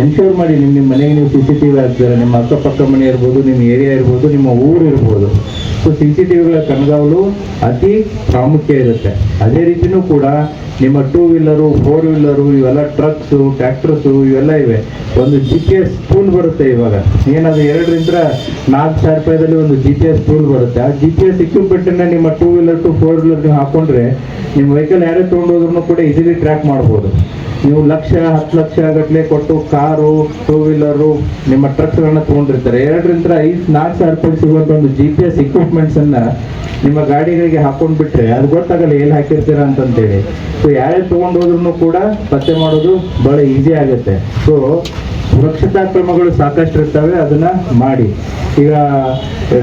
ಎನ್ಶೂರ್ ಮಾಡಿ ನಿಮ್ಮ ಮನೆಗೆ ನೀವು CCTV ಹಾಕ್ತೀರಾ. ನಿಮ್ಮ ಅಕ್ಕಪಕ್ಕ ಮನೆ ಇರ್ಬೋದು, ನಿಮ್ಮ ಏರಿಯಾ ಇರ್ಬೋದು, ನಿಮ್ಮ ಊರು ಇರ್ಬೋದು. ಸೊ CCTVಗಳ ಕಣ್ಗಾವಲು ಅತಿ ಪ್ರಾಮುಖ್ಯ ಇರುತ್ತೆ. ಅದೇ ರೀತಿಯೂ ಕೂಡ ನಿಮ್ಮ 2 ವೀಲರು 4 ವೀಲರು ಇವೆಲ್ಲ ಟ್ರಕ್ಸು ಟ್ರ್ಯಾಕ್ಟರ್ಸು ಇವೆಲ್ಲ ಇವೆ. ಒಂದು GPS ಟೂಲ್ ಬರುತ್ತೆ. ಇವಾಗ ಏನಾದರೂ 2 ರಿಂದ 4,000 ರೂಪಾಯಿದಲ್ಲಿ ಒಂದು GPS ಟೂಲ್ ಬರುತ್ತೆ. ಆ GPS ಇಕ್ವಿಪ್ಮೆಂಟನ್ನು ನಿಮ್ಮ 2 ವೀಲರ್ ಟು 4 ವೀಲರ್ ನೀವು ಹಾಕೊಂಡ್ರೆ ನಿಮ್ಮ ವೆಹಿಕಲ್ ಯಾರೇ ತೊಗೊಂಡೋದ್ರೂ ಕೂಡ ಈಸಿಲಿ ಟ್ರ್ಯಾಕ್ ಮಾಡ್ಬೋದು. ನೀವು 10 ಲಕ್ಷ ಗಟ್ಟಲೆ ಕೊಟ್ಟು ಕಾರು 2 ವೀಲರು ನಿಮ್ಮ ಟ್ರಕ್ಸ್ಗಳನ್ನ ತೊಗೊಂಡಿರ್ತಾರೆ. 2 ರಿಂದ 4,000 ರೂಪಾಯಿ ಸಿಗುವಂಥ ಒಂದು GPS ಇಕ್ವಿಪ್ಮೆಂಟ್ಸನ್ನು ನಿಮ್ಮ ಗಾಡಿಗಳಿಗೆ ಹಾಕೊಂಡ್ಬಿಟ್ರೆ ಅದು ಗೊತ್ತಾಗಲ್ಲ ಎಲ್ಲಿ ಹಾಕಿರ್ತೀರ ಅಂತಂತೇಳಿ. ಸೊ ಯಾರೇ ತೊಗೊಂಡೋದ್ರೂ ಕೂಡ ಪತ್ತೆ ಮಾಡೋದು ಭಾಳ ಈಸಿ ಆಗುತ್ತೆ. ಸೊ ಸುರಕ್ಷತಾ ಕ್ರಮಗಳು ಸಾಕಷ್ಟು ಇರ್ತವೆ, ಅದನ್ನು ಮಾಡಿ. ಈಗ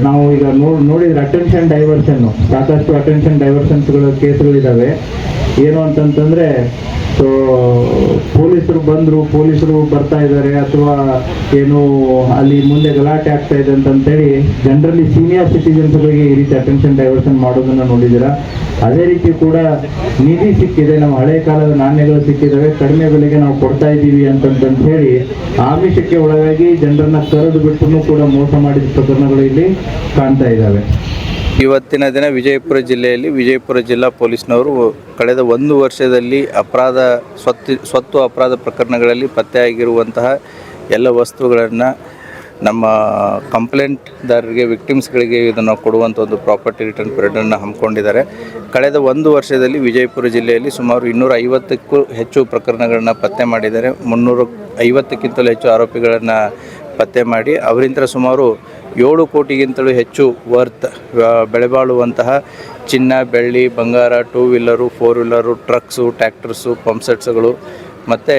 ನಾವು ಈಗ ನೋಡಿದ್ರೆ ಅಟೆನ್ಷನ್ ಡೈವರ್ಷನ್ನು ಸಾಕಷ್ಟು ಅಟೆನ್ಷನ್ ಡೈವರ್ಷನ್ಸ್ಗಳು ಕೇಸ್ಗಳಿದ್ದಾವೆ. ಏನು ಅಂತಂತಂದರೆ ಸೊ ಪೊಲೀಸರು ಬರ್ತಾ ಇದ್ದಾರೆ ಅಥವಾ ಏನು ಅಲ್ಲಿ ಮುಂದೆ ಗಲಾಟೆ ಆಗ್ತಾ ಇದೆ ಅಂತಂತೇಳಿ ಜನರಲಿ ಸೀನಿಯರ್ ಸಿಟಿಜನ್ಸ್ಗಳಿಗೆ ಈ ರೀತಿ ಅಟೆನ್ಷನ್ ಡೈವರ್ಷನ್ ಮಾಡೋದನ್ನು ನೋಡಿದ್ದೀರಾ. ಅದೇ ರೀತಿ ಕೂಡ ನಿಧಿ ಸಿಕ್ಕಿದೆ, ನಮ್ಮ ಹಳೆ ಕಾಲದ ನಾಣ್ಯಗಳು ಸಿಕ್ಕಿದ್ದಾವೆ, ಕಡಿಮೆ ಬೆಲೆಗೆ ನಾವು ಕೊಡ್ತಾ ಇದ್ದೀವಿ ಅಂತಂತ ಹೇಳಿ ಆಮಿಷಕ್ಕೆ ಒಳಗಾಗಿ ಜನರನ್ನ ಕರೆದು ಬಿಟ್ಟು ಕೂಡ ಮೋಸ ಮಾಡಿದ ಪ್ರಕರಣಗಳು ಇಲ್ಲಿ ಕಾಣ್ತಾ ಇದ್ದಾವೆ.
ಇವತ್ತಿನ ದಿನ ವಿಜಯಪುರ ಜಿಲ್ಲೆಯಲ್ಲಿ ವಿಜಯಪುರ ಜಿಲ್ಲಾ ಪೊಲೀಸ್ನವರು ಕಳೆದ 1 ವರ್ಷದಲ್ಲಿ ಸ್ವತ್ತು ಅಪರಾಧ ಪ್ರಕರಣಗಳಲ್ಲಿ ಪತ್ತೆಯಾಗಿರುವಂತಹ ಎಲ್ಲ ವಸ್ತುಗಳನ್ನು ನಮ್ಮ ಕಂಪ್ಲೇಂಟ್ದಾರರಿಗೆ ವಿಕ್ಟಿಮ್ಸ್ಗಳಿಗೆ ಇದನ್ನು ಕೊಡುವಂಥ ಒಂದು ಪ್ರಾಪರ್ಟಿ ರಿಟರ್ನ್ ಪೀರಿಯಡನ್ನು ಹಮ್ಮಿಕೊಂಡಿದ್ದಾರೆ. ಕಳೆದ 1 ವರ್ಷದಲ್ಲಿ ವಿಜಯಪುರ ಜಿಲ್ಲೆಯಲ್ಲಿ ಸುಮಾರು 250ಕ್ಕೂ ಹೆಚ್ಚು ಪ್ರಕರಣಗಳನ್ನು ಪತ್ತೆ ಮಾಡಿದ್ದಾರೆ. 350ಕ್ಕಿಂತಲೂ ಹೆಚ್ಚು ಆರೋಪಿಗಳನ್ನು ಪತ್ತೆ ಮಾಡಿ ಅವರಿಂದ ಸುಮಾರು 7 ಕೋಟಿಗಿಂತಲೂ ಹೆಚ್ಚು ಬೆಲೆಬಾಳುವಂತಹ ಚಿನ್ನ, ಬೆಳ್ಳಿ, ಬಂಗಾರ, 2 ವೀಲರು 4 ವೀಲರು, ಟ್ರಕ್ಸು, ಟ್ರ್ಯಾಕ್ಟರ್ಸು, ಪಂಪ್ಸೆಟ್ಸ್ಗಳು ಮತ್ತು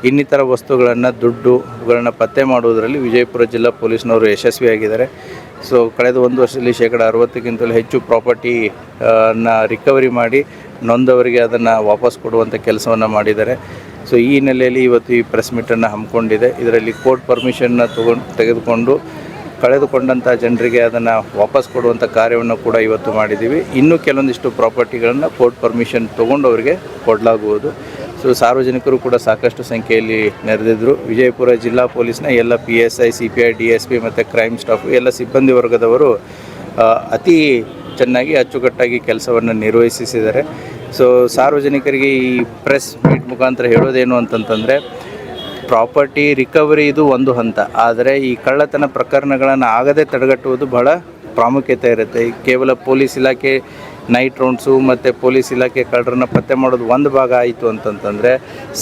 ಇನ್ನಿತರ ವಸ್ತುಗಳನ್ನು ದುಡ್ಡುಗಳನ್ನು ಪತ್ತೆ ಮಾಡುವುದರಲ್ಲಿ ವಿಜಯಪುರ ಜಿಲ್ಲಾ ಪೊಲೀಸ್ನವರು ಯಶಸ್ವಿಯಾಗಿದ್ದಾರೆ. ಸೊ ಕಳೆದ 1 ವರ್ಷದಲ್ಲಿ 60%ಕ್ಕಿಂತಲೂ ಹೆಚ್ಚು ಪ್ರಾಪರ್ಟಿನ ರಿಕವರಿ ಮಾಡಿ ನೊಂದವರಿಗೆ ಅದನ್ನು ವಾಪಸ್ ಕೊಡುವಂಥ ಕೆಲಸವನ್ನು ಮಾಡಿದ್ದಾರೆ. ಸೊ ಈ ಹಿನ್ನೆಲೆಯಲ್ಲಿ ಇವತ್ತು ಈ ಪ್ರೆಸ್ ಮೀಟನ್ನು ಹಮ್ಮಿಕೊಂಡಿದೆ. ಇದರಲ್ಲಿ ಕೋರ್ಟ್ ಪರ್ಮಿಷನ್ನ ತೆಗೆದುಕೊಂಡು ಕಳೆದುಕೊಂಡಂಥ ಜನರಿಗೆ ಅದನ್ನು ವಾಪಸ್ ಕೊಡುವಂಥ ಕಾರ್ಯವನ್ನು ಕೂಡ ಇವತ್ತು ಮಾಡಿದ್ದೀವಿ. ಇನ್ನೂ ಕೆಲವೊಂದಿಷ್ಟು ಪ್ರಾಪರ್ಟಿಗಳನ್ನು ಕೋರ್ಟ್ ಪರ್ಮಿಷನ್ ತೊಗೊಂಡು ಅವರಿಗೆ ಕೊಡಲಾಗುವುದು. ಸೊ ಸಾರ್ವಜನಿಕರು ಕೂಡ ಸಾಕಷ್ಟು ಸಂಖ್ಯೆಯಲ್ಲಿ ನೆರೆದಿದ್ದರು. ವಿಜಯಪುರ ಜಿಲ್ಲಾ ಪೊಲೀಸ್ನ ಎಲ್ಲ PSI, CPI, DSP ಮತ್ತು ಕ್ರೈಮ್ ಸ್ಟಾಫು ಎಲ್ಲ ಸಿಬ್ಬಂದಿ ವರ್ಗದವರು ಅತಿ ಚೆನ್ನಾಗಿ ಅಚ್ಚುಕಟ್ಟಾಗಿ ಕೆಲಸವನ್ನು ನಿರ್ವಹಿಸಿದ್ದಾರೆ. ಸೊ ಸಾರ್ವಜನಿಕರಿಗೆ ಈ ಪ್ರೆಸ್ ಮೀಟ್ ಮುಖಾಂತರ ಹೇಳೋದೇನು ಅಂತಂತಂದರೆ ಪ್ರಾಪರ್ಟಿ ರಿಕವರಿ ಇದು ಒಂದು ಹಂತ, ಆದರೆ ಈ ಕಳ್ಳತನ ಪ್ರಕರಣಗಳನ್ನು ಆಗದೆ ತಡೆಗಟ್ಟುವುದು ಬಹಳ ಪ್ರಾಮುಖ್ಯತೆ ಇರುತ್ತೆ. ಕೇವಲ ಪೊಲೀಸ್ ಇಲಾಖೆ ನೈಟ್ ರೌಂಡ್ಸು ಮತ್ತು ಪೊಲೀಸ್ ಇಲಾಖೆ ಕಳ್ಳರನ್ನ ಪತ್ತೆ ಮಾಡೋದು ಒಂದು ಭಾಗ ಆಯಿತು ಅಂತಂತಂದರೆ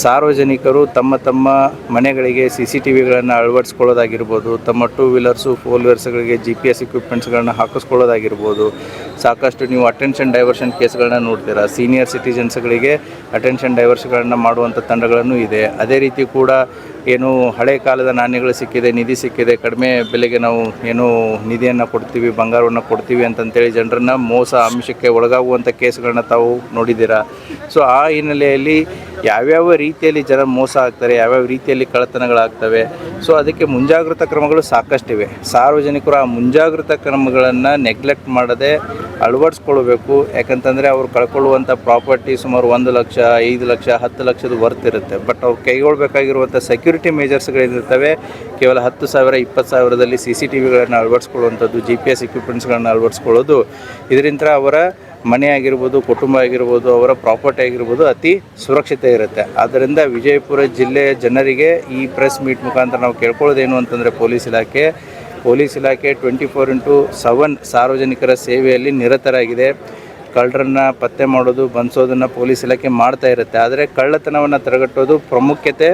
ಸಾರ್ವಜನಿಕರು ತಮ್ಮ ಮನೆಗಳಿಗೆ CCTVಗಳನ್ನು ಅಳವಡಿಸ್ಕೊಳ್ಳೋದಾಗಿರ್ಬೋದು, ತಮ್ಮ 2 ವೀಲರ್ಸು 4 ವೀಲರ್ಸ್ಗಳಿಗೆ GPS ಇಕ್ವಿಪ್ಮೆಂಟ್ಸ್ಗಳನ್ನ ಹಾಕಿಸ್ಕೊಳ್ಳೋದಾಗಿರ್ಬೋದು. ಸಾಕಷ್ಟು ನೀವು ಅಟೆನ್ಷನ್ ಡೈವರ್ಷನ್ ಕೇಸ್ಗಳನ್ನ ನೋಡ್ತೀರಾ. ಸೀನಿಯರ್ ಸಿಟಿಜನ್ಸ್ಗಳಿಗೆ ಅಟೆನ್ಷನ್ ಡೈವರ್ಷನ್ಗಳನ್ನು ಮಾಡುವಂಥ ತಂಡಗಳನ್ನು ಇದೆ. ಅದೇ ರೀತಿ ಕೂಡ ಏನು ಹಳೆ ಕಾಲದ ನಾಣ್ಯಗಳು ಸಿಕ್ಕಿದೆ, ನಿಧಿ ಸಿಕ್ಕಿದೆ, ಕಡಿಮೆ ಬೆಲೆಗೆ ನಾವು ಏನು ನಿಧಿಯನ್ನು ಕೊಡ್ತೀವಿ, ಬಂಗಾರವನ್ನು ಕೊಡ್ತೀವಿ ಅಂತಂತೇಳಿ ಜನರನ್ನು ಮೋಸ ಆಮಿಷಕ್ಕೆ ಒಳಗಾಗುವಂಥ ಕೇಸ್ಗಳನ್ನ ತಾವು ನೋಡಿದ್ದೀರಾ. ಸೊ ಆ ಹಿನ್ನೆಲೆಯಲ್ಲಿ ಯಾವ್ಯಾವ ರೀತಿಯಲ್ಲಿ ಜನ ಮೋಸ ಆಗ್ತಾರೆ, ಯಾವ್ಯಾವ ರೀತಿಯಲ್ಲಿ ಕಳ್ಳತನಗಳಾಗ್ತವೆ, ಸೊ ಅದಕ್ಕೆ ಮುಂಜಾಗ್ರತಾ ಕ್ರಮಗಳು ಸಾಕಷ್ಟಿವೆ. ಸಾರ್ವಜನಿಕರು ಆ ಮುಂಜಾಗ್ರತಾ ಕ್ರಮಗಳನ್ನು ನೆಗ್ಲೆಕ್ಟ್ ಮಾಡದೆ ಅಳವಡಿಸ್ಕೊಳ್ಬೇಕು. ಯಾಕಂತಂದರೆ ಅವ್ರು ಕಳ್ಕೊಳ್ಳುವಂಥ ಪ್ರಾಪರ್ಟಿ ಸುಮಾರು 1 ಲಕ್ಷ, 5 ಲಕ್ಷ, 10 ಲಕ್ಷದ ವರ್ತ್ ಇರುತ್ತೆ. ಬಟ್ ಅವ್ರು ಕೈಗೊಳ್ಳಬೇಕಾಗಿರುವಂಥ ಸೆಕ್ಯೂರಿಟಿ ಮೇಜರ್ಸ್ಗಳೇನಿರ್ತವೆ ಕೇವಲ 10,000, 20,000ದಲ್ಲಿ CCTV ಗಳನ್ನು ಅಳವಡಿಸ್ಕೊಳ್ಳುವಂಥದ್ದು, GPS ಎಕ್ವಿಪ್ಮೆಂಟ್ಸ್ಗಳನ್ನು ಅಳವಡಿಸ್ಕೊಳ್ಳೋದು, ಇದರಿಂದ ಅವರ ಮನೆ ಆಗಿರ್ಬೋದು, ಕುಟುಂಬ ಆಗಿರ್ಬೋದು, ಅವರ ಪ್ರಾಪರ್ಟಿ ಆಗಿರ್ಬೋದು ಅತಿ ಸುರಕ್ಷತೆ ಇರುತ್ತೆ. ಆದ್ದರಿಂದ ವಿಜಯಪುರ ಜಿಲ್ಲೆಯ ಜನರಿಗೆ ಈ ಪ್ರೆಸ್ ಮೀಟ್ ಮುಖಾಂತರ ನಾವು ಕೇಳ್ಕೊಳ್ಳೋದೇನು ಅಂತಂದರೆ ಪೊಲೀಸ್ ಇಲಾಖೆ 24/7 ಸಾರ್ವಜನಿಕರ ಸೇವೆಯಲ್ಲಿ ನಿರತರಾಗಿದೆ. ಕಳ್ಳರನ್ನು ಪತ್ತೆ ಮಾಡೋದು, ಬಂಧಿಸೋದನ್ನು ಪೊಲೀಸ್ ಇಲಾಖೆ ಮಾಡ್ತಾ ಇರುತ್ತೆ. ಆದರೆ ಕಳ್ಳತನವನ್ನು ತಡೆಗಟ್ಟೋದು ಪ್ರಾಮುಖ್ಯತೆ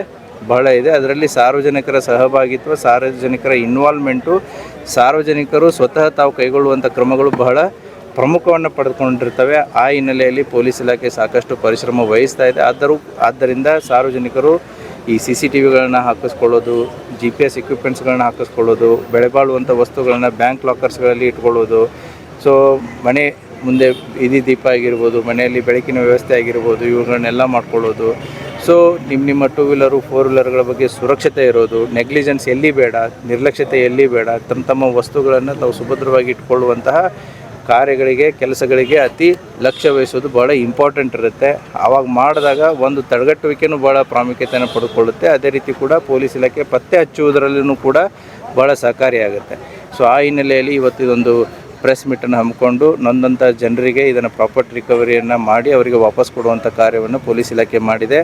ಬಹಳ ಇದೆ. ಅದರಲ್ಲಿ ಸಾರ್ವಜನಿಕರ ಸಹಭಾಗಿತ್ವ, ಸಾರ್ವಜನಿಕರ ಇನ್ವಾಲ್ವ್ಮೆಂಟು, ಸಾರ್ವಜನಿಕರು ಸ್ವತಃ ತಾವು ಕೈಗೊಳ್ಳುವಂಥ ಕ್ರಮಗಳು ಬಹಳ ಪ್ರಮುಖವನ್ನು ಪಡೆದುಕೊಂಡಿರ್ತವೆ. ಆ ಹಿನ್ನೆಲೆಯಲ್ಲಿ ಪೊಲೀಸ್ ಇಲಾಖೆ ಸಾಕಷ್ಟು ಪರಿಶ್ರಮ ವಹಿಸ್ತಾ ಇದೆ. ಆದ್ದರಿಂದ ಸಾರ್ವಜನಿಕರು ಈ CCTVಗಳನ್ನು ಹಾಕಿಸ್ಕೊಳ್ಳೋದು, GPS ಎಕ್ವಿಪ್ಮೆಂಟ್ಸ್ಗಳನ್ನ ಹಾಕಿಸ್ಕೊಳ್ಳೋದು, ಬೆಲೆಬಾಳುವಂಥ ವಸ್ತುಗಳನ್ನ ಬ್ಯಾಂಕ್ ಲಾಕರ್ಸ್ಗಳಲ್ಲಿ ಇಟ್ಕೊಳ್ಳೋದು, ಸೊ ಮನೆ ಮುಂದೆ ಬೀದಿ ದೀಪ ಆಗಿರ್ಬೋದು, ಮನೆಯಲ್ಲಿ ಬೆಳಕಿನ ವ್ಯವಸ್ಥೆ ಆಗಿರ್ಬೋದು, ಇವುಗಳನ್ನೆಲ್ಲ ಮಾಡ್ಕೊಳ್ಳೋದು. ಸೊ ನಿಮ್ಮ 2 ವೀಲರು 4 ವೀಲರ್ಗಳ ಬಗ್ಗೆ ಸುರಕ್ಷತೆ ಇರೋದು, ನೆಗ್ಲಿಜೆನ್ಸ್ ಎಲ್ಲಿ ಬೇಡ, ನಿರ್ಲಕ್ಷ್ಯತೆ ಎಲ್ಲಿ ಬೇಡ, ತಮ್ಮ ವಸ್ತುಗಳನ್ನು ತಾವು ಸುಭದ್ರವಾಗಿ ಇಟ್ಕೊಳ್ಳುವಂತಹ ಕಾರ್ಯಗಳಿಗೆ, ಕೆಲಸಗಳಿಗೆ ಅತಿ ಲಕ್ಷ್ಯ ವಹಿಸೋದು ಭಾಳ ಇಂಪಾರ್ಟೆಂಟ್ ಇರುತ್ತೆ. ಆವಾಗ ಮಾಡಿದಾಗ ಒಂದು ತಡೆಗಟ್ಟುವಿಕೆಯೂ ಭಾಳ ಪ್ರಾಮುಖ್ಯತೆಯನ್ನು ಪಡೆದುಕೊಳ್ಳುತ್ತೆ. ಅದೇ ರೀತಿ ಕೂಡ ಪೊಲೀಸ್ ಇಲಾಖೆ ಪತ್ತೆ ಹಚ್ಚುವುದರಲ್ಲೂ ಕೂಡ ಭಾಳ ಸಹಕಾರಿಯಾಗುತ್ತೆ. ಸೊ ಆ ಹಿನ್ನೆಲೆಯಲ್ಲಿ ಇವತ್ತಿದೊಂದು ಪ್ರೆಸ್ ಮೀಟನ್ನು ಹಮ್ಮಿಕೊಂಡು ನೊಂದಂಥ ಜನರಿಗೆ ಇದನ್ನು ಪ್ರಾಪರ್ಟಿ ರಿಕವರಿಯನ್ನು ಮಾಡಿ ಅವರಿಗೆ ವಾಪಸ್ ಕೊಡುವಂಥ ಕಾರ್ಯವನ್ನು ಪೊಲೀಸ್ ಇಲಾಖೆ ಮಾಡಿದೆ.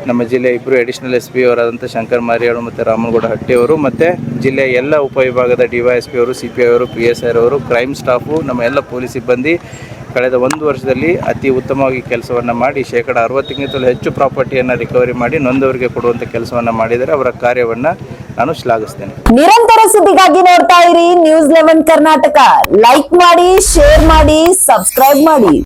ನಮ್ಮ ಜಿಲ್ಲೆಯ 2 ಅಡಿಷನಲ್ SP ಅವರಾದಂಥ ಶಂಕರ್ ಮಾರಿಯಾಳು ಮತ್ತು ರಾಮನಗೌಡ ಹಟ್ಟಿಯವರು ಮತ್ತು ಜಿಲ್ಲೆಯ ಎಲ್ಲ ಉಪವಿಭಾಗದ DYSP ಅವರು, CPI ಅವರು, PSI ಅವರು, ಕ್ರೈಮ್ ಸ್ಟಾಫು, ನಮ್ಮ ಎಲ್ಲ ಪೊಲೀಸ್ ಸಿಬ್ಬಂದಿ ಕಳೆದ 1 ವರ್ಷದಲ್ಲಿ ಅತಿ ಉತ್ತಮವಾಗಿ ಕೆಲಸವನ್ನು ಮಾಡಿ 60%ಕ್ಕಿಂತಲೂ ಹೆಚ್ಚು ಪ್ರಾಪರ್ಟಿಯನ್ನು ರಿಕವರಿ ಮಾಡಿ ನೊಂದವರಿಗೆ ಕೊಡುವಂಥ ಕೆಲಸವನ್ನು ಮಾಡಿದರೆ ಅವರ ಕಾರ್ಯವನ್ನು ನಾನು ಶ್ಲಾಘಿಸ್ತೇನೆ.
ನಿರಂತರ ಸುದ್ದಿಗಾಗಿ ನೋಡ್ತಾ ಇರಿ News 11 ಕರ್ನಾಟಕ. ಲೈಕ್ ಮಾಡಿ, ಶೇರ್ ಮಾಡಿ, ಸಬ್ಸ್ಕ್ರೈಬ್ ಮಾಡಿ.